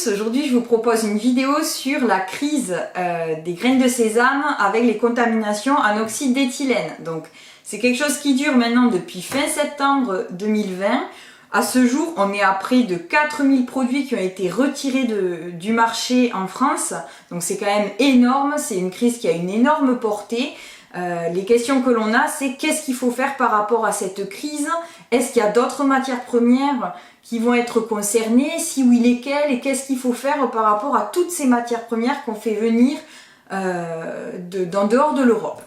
tous, aujourd'hui je vous propose une vidéo sur la crise des graines de sésame avec les contaminations en oxyde d'éthylène. Donc c'est quelque chose qui dure maintenant depuis fin septembre 2020. À ce jour, on est à près de 4000 produits qui ont été retirés du marché en France. Donc c'est quand même énorme, c'est une crise qui a une énorme portée. Les questions que l'on a, c'est qu'est-ce qu'il faut faire par rapport à cette crise? Est-ce qu'il y a d'autres matières premières qui vont être concernées? Si oui, lesquelles? Et qu'est-ce qu'il faut faire par rapport à toutes ces matières premières qu'on fait venir d'en dehors de l'Europe?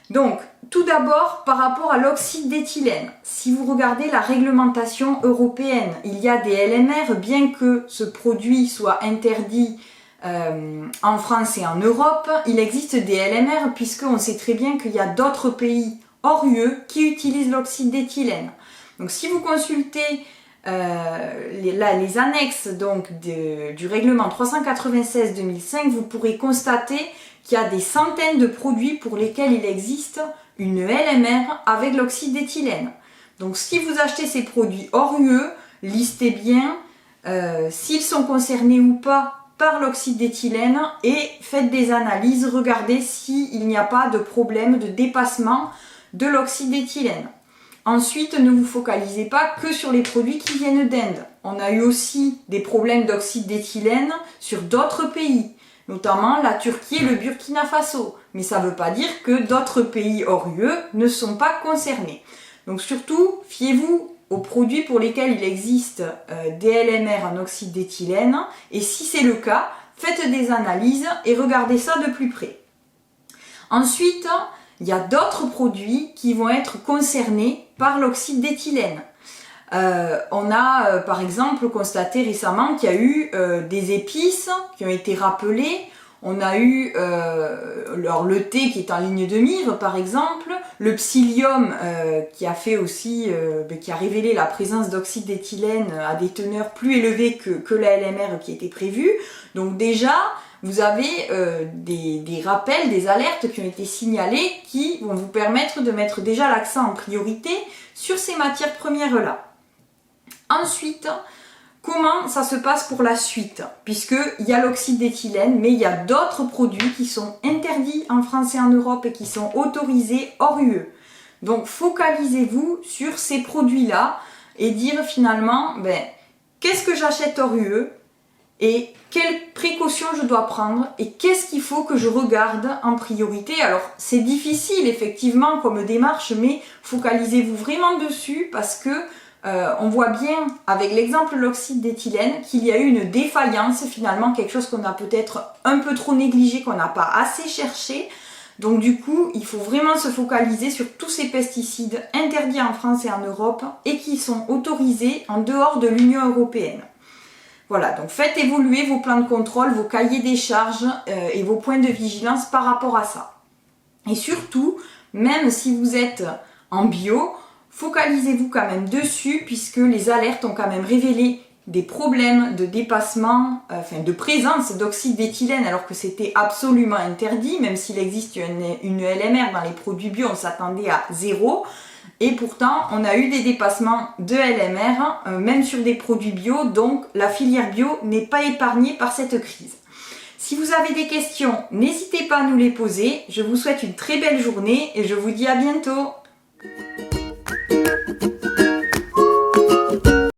Donc, tout d'abord, par rapport à l'oxyde d'éthylène, si vous regardez la réglementation européenne, il y a des LMR, bien que ce produit soit interdit en France et en Europe, il existe des LMR puisqu'on sait très bien qu'il y a d'autres pays hors UE qui utilisent l'oxyde d'éthylène. Donc si vous consultez les annexes donc, du règlement 396-2005, vous pourrez constater qu'il y a des centaines de produits pour lesquels il existe une LMR avec l'oxyde d'éthylène. Donc si vous achetez ces produits hors UE, listez bien s'ils sont concernés ou pas par l'oxyde d'éthylène et faites des analyses, regardez s'il n'y a pas de problème de dépassement de l'oxyde d'éthylène. Ensuite, ne vous focalisez pas que sur les produits qui viennent d'Inde. On a eu aussi des problèmes d'oxyde d'éthylène sur d'autres pays, notamment la Turquie et le Burkina Faso. Mais ça ne veut pas dire que d'autres pays hors UE ne sont pas concernés. Donc surtout, fiez-vous aux produits pour lesquels il existe des LMR en oxyde d'éthylène, et si c'est le cas, faites des analyses et regardez ça de plus près. Ensuite, il y a d'autres produits qui vont être concernés par l'oxyde d'éthylène. On a par exemple constaté récemment qu'il y a eu des épices qui ont été rappelées. On a eu le thé qui est en ligne de mire par exemple, le psyllium qui a fait aussi, qui a révélé la présence d'oxyde d'éthylène à des teneurs plus élevées que la LMR qui était prévue. Donc déjà, vous avez des rappels, des alertes qui ont été signalées qui vont vous permettre de mettre déjà l'accent en priorité sur ces matières premières-là. Ensuite, comment ça se passe pour la suite? Puisqu'il y a l'oxyde d'éthylène, mais il y a d'autres produits qui sont interdits en France et en Europe et qui sont autorisés hors UE. Donc focalisez-vous sur ces produits-là et dire finalement, qu'est-ce que j'achète hors UE et quelles précautions je dois prendre et qu'est-ce qu'il faut que je regarde en priorité. Alors c'est difficile effectivement comme démarche, mais focalisez-vous vraiment dessus parce que on voit bien avec l'exemple de l'oxyde d'éthylène qu'il y a eu une défaillance, finalement quelque chose qu'on a peut-être un peu trop négligé, qu'on n'a pas assez cherché. Donc du coup, il faut vraiment se focaliser sur tous ces pesticides interdits en France et en Europe et qui sont autorisés en dehors de l'Union européenne. Voilà, donc faites évoluer vos plans de contrôle, vos cahiers des charges et vos points de vigilance par rapport à ça. Et surtout, même si vous êtes en bio, focalisez-vous quand même dessus puisque les alertes ont quand même révélé des problèmes de dépassement, de présence d'oxyde d'éthylène alors que c'était absolument interdit, même s'il existe une LMR dans les produits bio, on s'attendait à 0. Et pourtant, on a eu des dépassements de LMR, même sur des produits bio, donc la filière bio n'est pas épargnée par cette crise. Si vous avez des questions, n'hésitez pas à nous les poser. Je vous souhaite une très belle journée et je vous dis à bientôt.